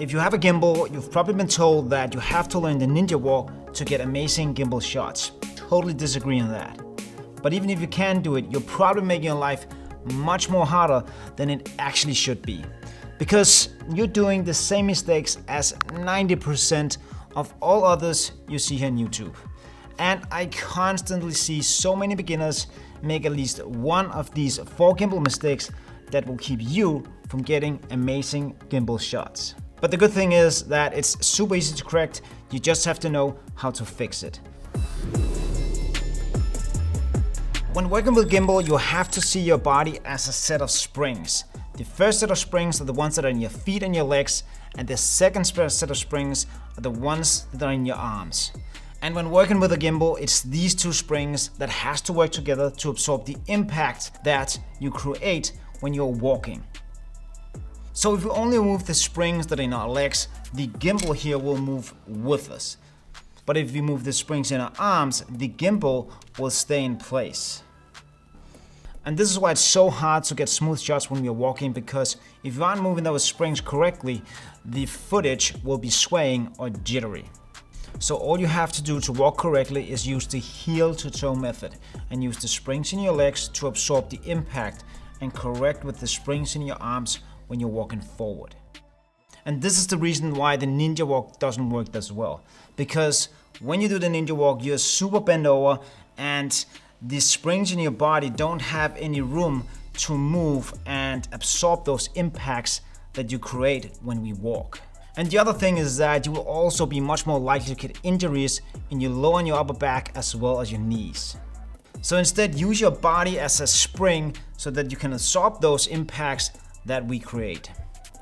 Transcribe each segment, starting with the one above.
If you have a gimbal, you've probably been told that you have to learn the ninja walk to get amazing gimbal shots. Totally disagree on that. But even if you can do it, you're probably making your life much more harder than it actually should be. Because you're doing the same mistakes as 90% of all others you see here on YouTube. And I constantly see so many beginners make at least one of these 4 gimbal mistakes that will keep you from getting amazing gimbal shots. But the good thing is that it's super easy to correct, you just have to know how to fix it. When working with gimbal, you have to see your body as a set of springs. The first set of springs are the ones that are in your feet and your legs, and the second set of springs are the ones that are in your arms. And when working with a gimbal, it's these 2 springs that has to work together to absorb the impact that you create when you're walking. So if we only move the springs that are in our legs, the gimbal here will move with us. But if we move the springs in our arms, the gimbal will stay in place. And this is why it's so hard to get smooth shots when we're walking, because if you aren't moving those springs correctly, the footage will be swaying or jittery. So all you have to do to walk correctly is use the heel to toe method and use the springs in your legs to absorb the impact and correct with the springs in your arms when you're walking forward. And this is the reason why the ninja walk doesn't work as well. Because when you do the ninja walk, you're super bent over and the springs in your body don't have any room to move and absorb those impacts that you create when we walk. And the other thing is that you will also be much more likely to get injuries in your lower and your upper back as well as your knees. So instead, use your body as a spring so that you can absorb those impacts that we create.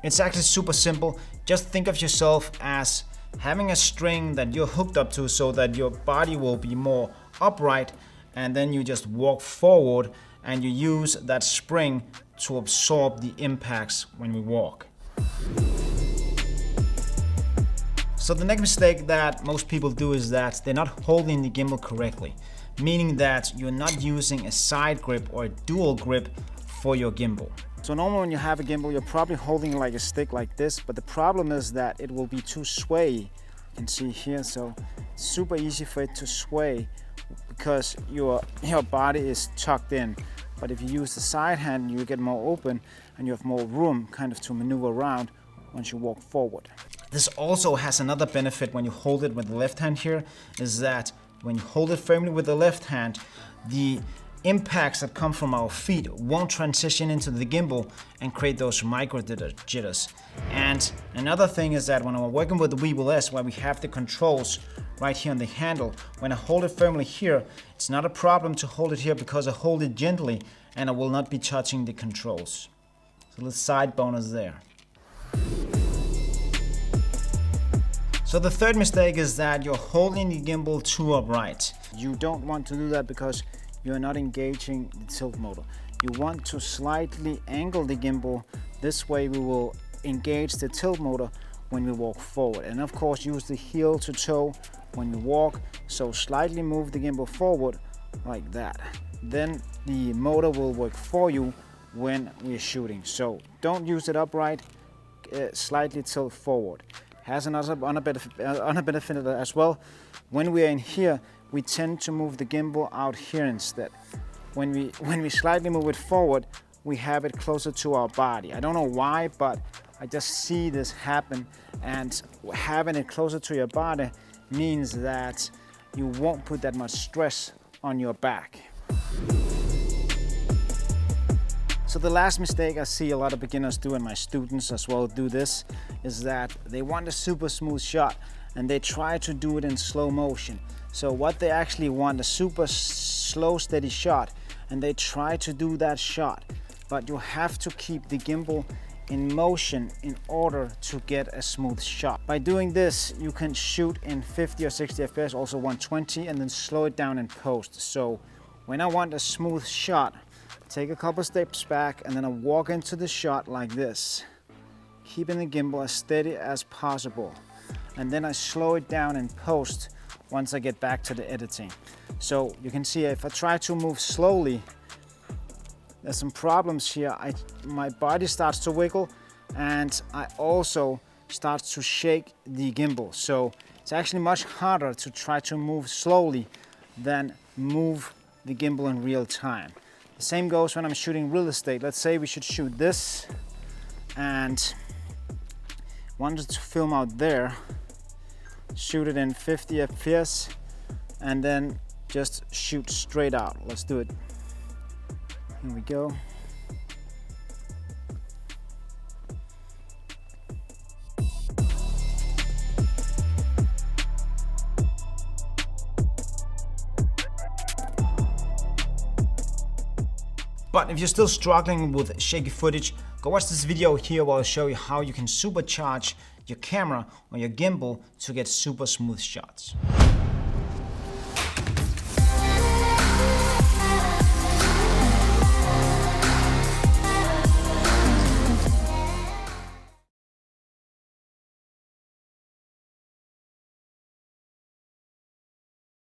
It's actually super simple. Just think of yourself as having a string that you're hooked up to so that your body will be more upright, and then you just walk forward and you use that spring to absorb the impacts when we walk. So the next mistake that most people do is that they're not holding the gimbal correctly, meaning that you're not using a side grip or a dual grip for your gimbal. So normally when you have a gimbal, you're probably holding like a stick like this, but the problem is that it will be too sway. You can see here, so it's super easy for it to sway because your body is tucked in. But if you use the side hand, you get more open and you have more room kind of to maneuver around once you walk forward. This also has another benefit when you hold it with the left hand here, is that when you hold it firmly with the left hand, the impacts that come from our feet won't transition into the gimbal and create those micro jitters. And another thing is that when I'm working with the Gimbal S, where we have the controls right here on the handle, when I hold it firmly here, it's not a problem to hold it here because I hold it gently and I will not be touching the controls. So a little side bonus there. So the third mistake is that you're holding the gimbal too upright. You don't want to do that because you're not engaging the tilt motor. You want to slightly angle the gimbal. This way we will engage the tilt motor when we walk forward. And of course use the heel to toe when you walk. So slightly move the gimbal forward like that. Then the motor will work for you when we're shooting. So don't use it upright, slightly tilt forward. Has another benefit as well. When we are in here, we tend to move the gimbal out here instead. When we slightly move it forward, we have it closer to our body. I don't know why, but I just see this happen, and having it closer to your body means that you won't put that much stress on your back. So the last mistake I see a lot of beginners do, and my students as well do this, is that they want a super smooth shot and they try to do it in slow motion. So what they actually want, a super slow, steady shot, and they try to do that shot. But you have to keep the gimbal in motion in order to get a smooth shot. By doing this, you can shoot in 50 or 60 FPS, also 120, and then slow it down in post. So when I want a smooth shot, take a couple steps back and then I walk into the shot like this, keeping the gimbal as steady as possible. And then I slow it down in post once I get back to the editing. So you can see if I try to move slowly, there's some problems here. My body starts to wiggle, and I also starts to shake the gimbal. So it's actually much harder to try to move slowly than move the gimbal in real time. The same goes when I'm shooting real estate. Let's say we should shoot this and wanted to film out there, shoot it in 50 FPS and then just shoot straight out. Let's do it. Here we go. But if you're still struggling with shaky footage, go watch this video here where I'll show you how you can supercharge your camera or your gimbal to get super smooth shots.